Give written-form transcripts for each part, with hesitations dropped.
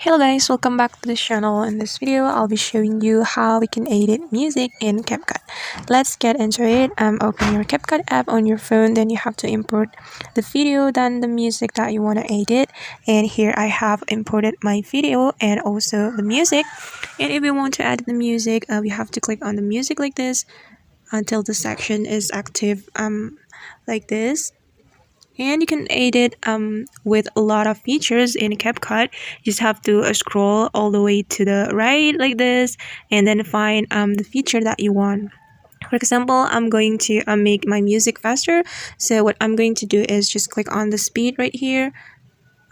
Hello guys, welcome back to the channel. In this video, I'll be showing you how we can edit music in Capcut. Let's get into it. Open your Capcut app on your phone, then you have to import the video, then the music that you want to edit. And here I have imported my video and also the music. And if you want to add the music, we have to click on the music like this until the section is active like this. And you can edit with a lot of features in CapCut. You just have to scroll all the way to the right like this and then find the feature that you want. For example, I'm going to make my music faster. So what I'm going to do is just click on the speed right here.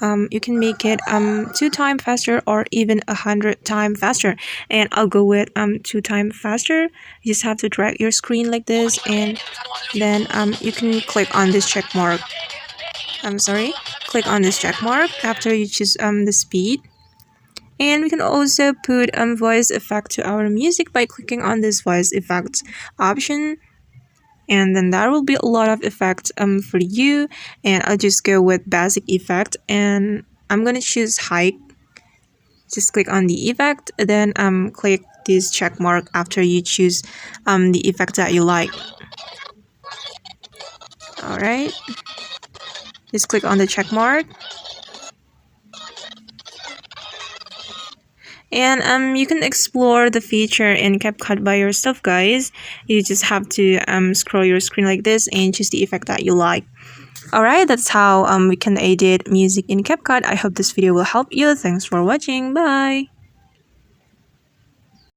You can make it 2 times faster or even 100 times faster, and I'll go with 2 times faster. You just have to drag your screen like this, and then you can click on this check mark. Click on this check mark after you choose the speed. And we can also put voice effect to our music by clicking on this voice effects option, and then there will be a lot of effects for you, and I'll just go with basic effect and I'm gonna choose high. Just click on the effect, then click this check mark after you choose the effect that you like. Alright, just click on the check mark. And you can explore the feature in CapCut by yourself, guys. You just have to scroll your screen like this and choose the effect that you like. Alright, that's how we can edit music in CapCut. I hope this video will help you. Thanks for watching. Bye!